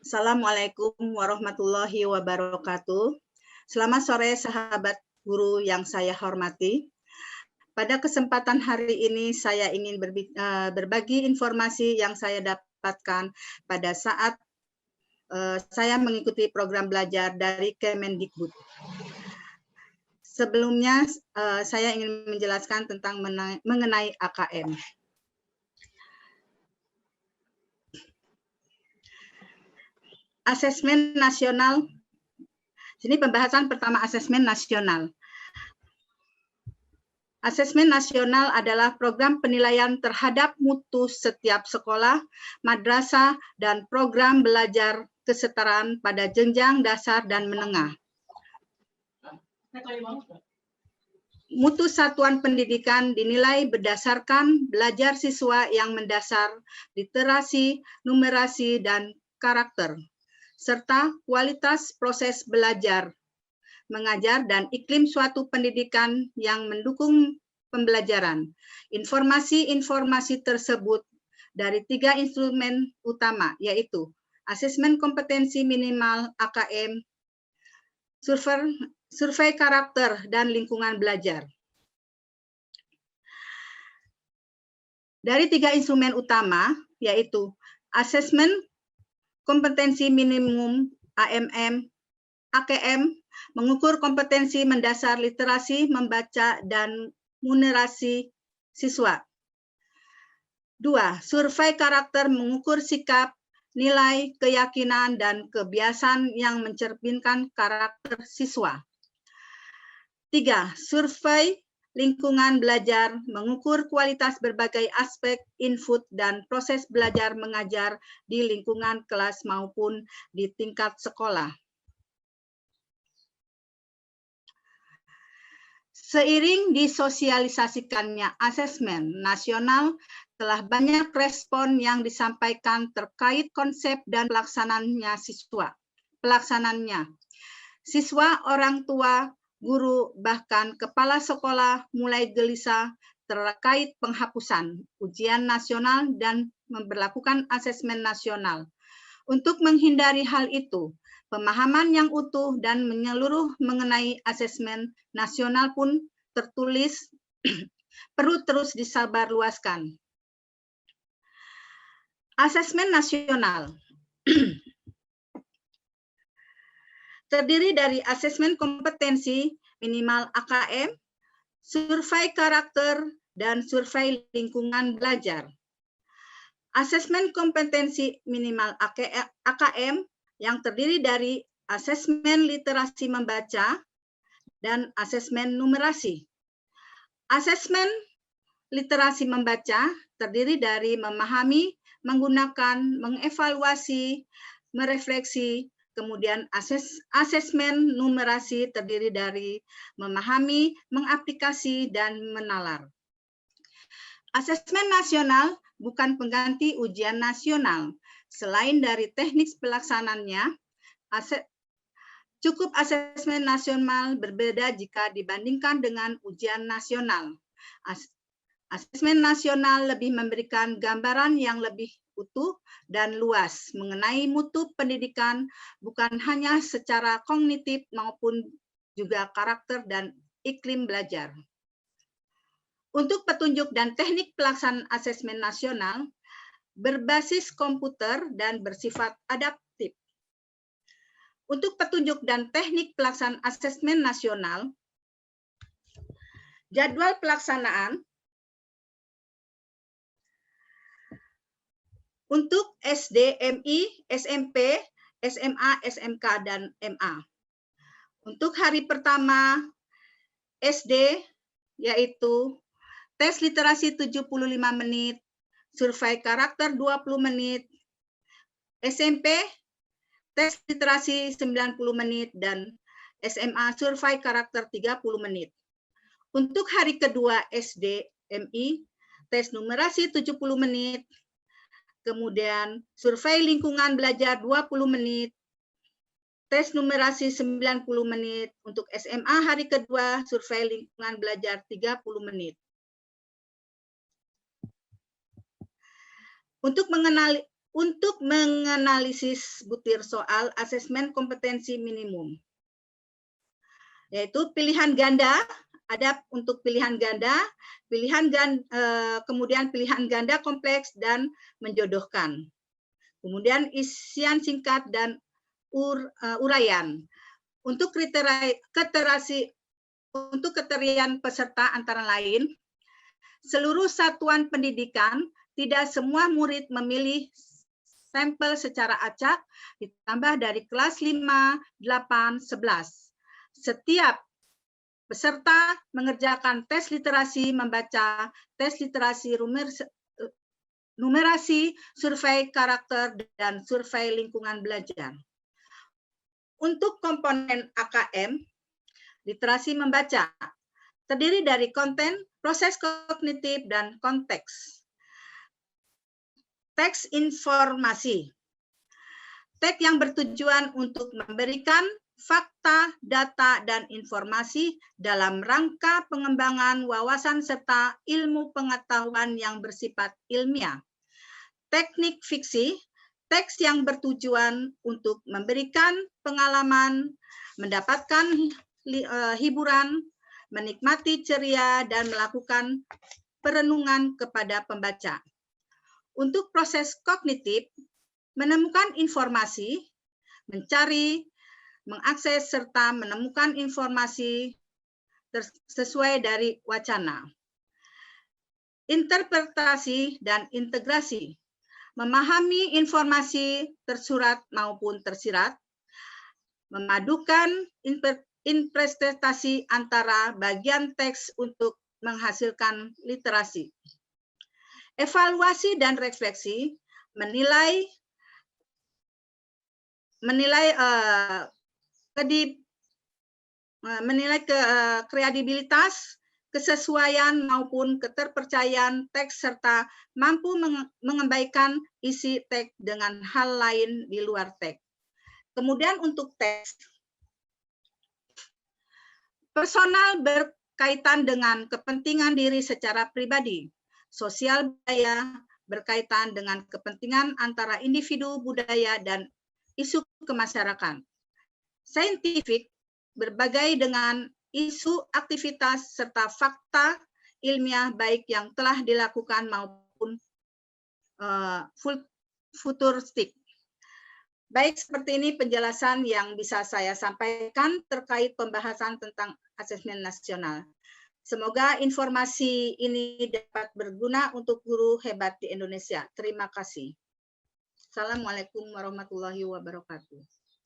Assalamualaikum warahmatullahi wabarakatuh. Selamat sore sahabat guru yang saya hormati. Pada kesempatan hari ini saya ingin berbagi informasi yang saya dapatkan pada saat saya mengikuti program belajar dari Kemendikbud. Sebelumnya saya ingin menjelaskan tentang mengenai AKM. Asesmen nasional. Sini pembahasan pertama, asesmen nasional. Asesmen nasional adalah program penilaian terhadap mutu setiap sekolah, madrasah, dan program belajar kesetaraan pada jenjang dasar dan menengah. Mutu satuan pendidikan dinilai berdasarkan belajar siswa yang mendasar, literasi, numerasi, dan karakter, serta kualitas proses belajar, mengajar, dan iklim suatu pendidikan yang mendukung pembelajaran. Informasi-informasi tersebut dari 3 instrumen utama, yaitu asesmen kompetensi minimal AKM, survei karakter, dan lingkungan belajar. Dari 3 instrumen utama, yaitu asesmen kompetensi minimum AKM, mengukur kompetensi mendasar literasi, membaca, dan numerasi siswa. 2. Survei karakter mengukur sikap, nilai, keyakinan, dan kebiasaan yang mencerminkan karakter siswa. 3. Survei lingkungan belajar mengukur kualitas berbagai aspek input dan proses belajar mengajar di lingkungan kelas maupun di tingkat sekolah. Seiring disosialisasikannya asesmen nasional, telah banyak respon yang disampaikan terkait konsep dan pelaksanaannya siswa. Siswa, orang tua, guru, bahkan kepala sekolah mulai gelisah terkait penghapusan ujian nasional dan memberlakukan asesmen nasional. Untuk menghindari hal itu, pemahaman yang utuh dan menyeluruh mengenai asesmen nasional pun tertulis perlu terus disebarluaskan. Asesmen nasional terdiri dari asesmen kompetensi minimal AKM, survei karakter, dan survei lingkungan belajar. Asesmen kompetensi minimal AKM yang terdiri dari asesmen literasi membaca dan asesmen numerasi. Asesmen literasi membaca terdiri dari memahami, menggunakan, mengevaluasi, merefleksi. Kemudian asesmen numerasi terdiri dari memahami, mengaplikasi, dan menalar. Asesmen nasional bukan pengganti ujian nasional. Selain dari teknik pelaksanaannya, cukup asesmen nasional berbeda jika dibandingkan dengan ujian nasional. Asesmen nasional lebih memberikan gambaran yang lebih utuh dan luas mengenai mutu pendidikan, bukan hanya secara kognitif maupun juga karakter dan iklim belajar. Untuk petunjuk dan teknik pelaksanaan asesmen nasional berbasis komputer dan bersifat adaptif. Untuk petunjuk dan teknik pelaksanaan asesmen nasional, jadwal pelaksanaan untuk SD, MI, SMP, SMA, SMK, dan MA. Untuk hari pertama SD, yaitu tes literasi 75 menit, survei karakter 20 menit, SMP, tes literasi 90 menit, dan SMA, survei karakter 30 menit. Untuk hari kedua SD, MI, tes numerasi 70 menit, kemudian survei lingkungan belajar 20 menit, tes numerasi 90 menit. Untuk SMA hari kedua, survei lingkungan belajar 30 menit. untuk menganalisis butir soal asesmen kompetensi minimum, yaitu pilihan ganda. Ada untuk pilihan ganda, kemudian pilihan ganda kompleks dan menjodohkan. Kemudian isian singkat dan uraian. Untuk keterian peserta antara lain, seluruh satuan pendidikan, tidak semua murid memilih sampel secara acak, ditambah dari kelas 5, 8, 11. Setiap peserta mengerjakan tes literasi membaca, tes literasi numerasi, survei karakter, dan survei lingkungan belajar. Untuk komponen AKM, literasi membaca, terdiri dari konten, proses kognitif, dan konteks. Teks informasi. Teks yang bertujuan untuk memberikan fakta, data, dan informasi dalam rangka pengembangan wawasan serta ilmu pengetahuan yang bersifat ilmiah. Teknik fiksi, teks yang bertujuan untuk memberikan pengalaman, mendapatkan hiburan, menikmati ceria, dan melakukan perenungan kepada pembaca. Untuk proses kognitif, menemukan informasi, mencari, mengakses, serta menemukan informasi sesuai dari wacana. Interpretasi dan integrasi, memahami informasi tersurat maupun tersirat, memadukan interpretasi antara bagian teks untuk menghasilkan literasi. Evaluasi dan refleksi, menilai kredibilitas, kesesuaian maupun keterpercayaan teks serta mampu mengembalikan isi teks dengan hal lain di luar teks. Kemudian untuk teks, personal berkaitan dengan kepentingan diri secara pribadi, sosial budaya berkaitan dengan kepentingan antara individu, budaya, dan isu kemasyarakatan. Saintifik berbagai dengan isu aktivitas serta fakta ilmiah baik yang telah dilakukan maupun futuristik. Baik, seperti ini penjelasan yang bisa saya sampaikan terkait pembahasan tentang asesmen nasional. Semoga informasi ini dapat berguna untuk guru hebat di Indonesia. Terima kasih. Assalamualaikum warahmatullahi wabarakatuh.